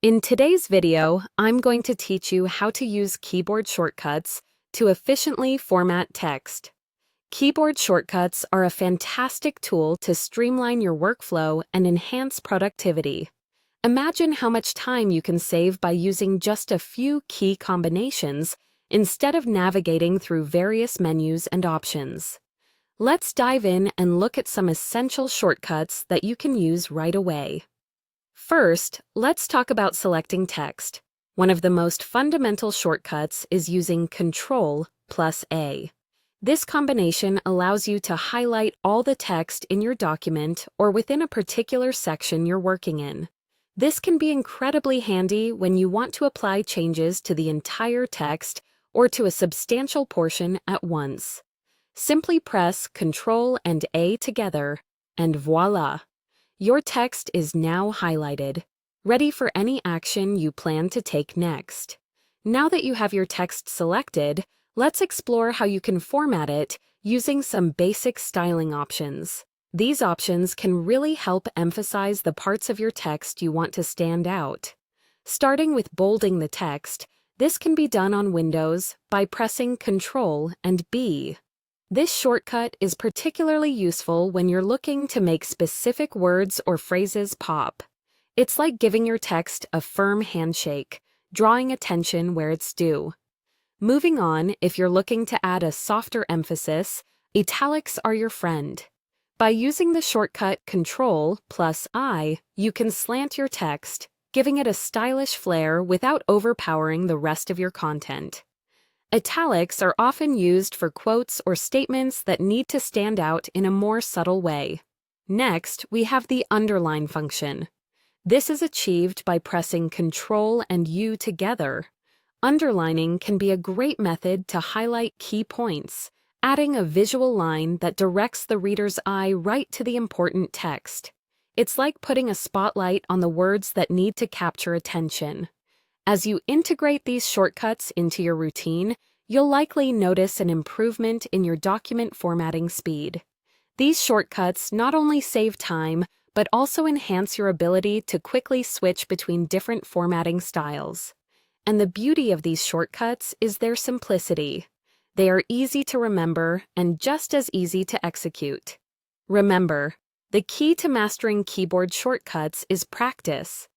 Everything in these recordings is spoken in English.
In today's video, I'm going to teach you how to use keyboard shortcuts to efficiently format text. Keyboard shortcuts are a fantastic tool to streamline your workflow and enhance productivity. Imagine how much time you can save by using just a few key combinations instead of navigating through various menus and options. Let's dive in and look at some essential shortcuts that you can use right away. First, let's talk about selecting text. One of the most fundamental shortcuts is using Ctrl+A. This combination allows you to highlight all the text in your document or within a particular section you're working in. This can be incredibly handy when you want to apply changes to the entire text or to a substantial portion at once. Simply press Ctrl and A together, and voila! Your text is now highlighted, ready for any action you plan to take next. Now that you have your text selected, let's explore how you can format it using some basic styling options. These options can really help emphasize the parts of your text you want to stand out. Starting with bolding the text, this can be done on Windows by pressing Ctrl and B. This shortcut is particularly useful when you're looking to make specific words or phrases pop. It's like giving your text a firm handshake, drawing attention where it's due. Moving on, if you're looking to add a softer emphasis, italics are your friend. By using the shortcut Ctrl+I, you can slant your text, giving it a stylish flair without overpowering the rest of your content. Italics are often used for quotes or statements that need to stand out in a more subtle way. Next, we have the underline function. This is achieved by pressing Ctrl and U together. Underlining can be a great method to highlight key points, adding a visual line that directs the reader's eye right to the important text. It's like putting a spotlight on the words that need to capture attention. As you integrate these shortcuts into your routine, you'll likely notice an improvement in your document formatting speed. These shortcuts not only save time, but also enhance your ability to quickly switch between different formatting styles. And the beauty of these shortcuts is their simplicity. They are easy to remember and just as easy to execute. Remember, the key to mastering keyboard shortcuts is practice.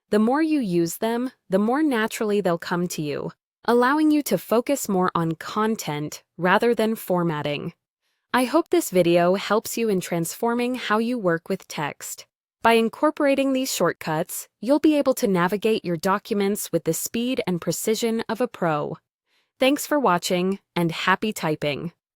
The more you use them, the more naturally they'll come to you, allowing you to focus more on content rather than formatting. I hope this video helps you in transforming how you work with text. By incorporating these shortcuts, you'll be able to navigate your documents with the speed and precision of a pro. Thanks for watching, and happy typing!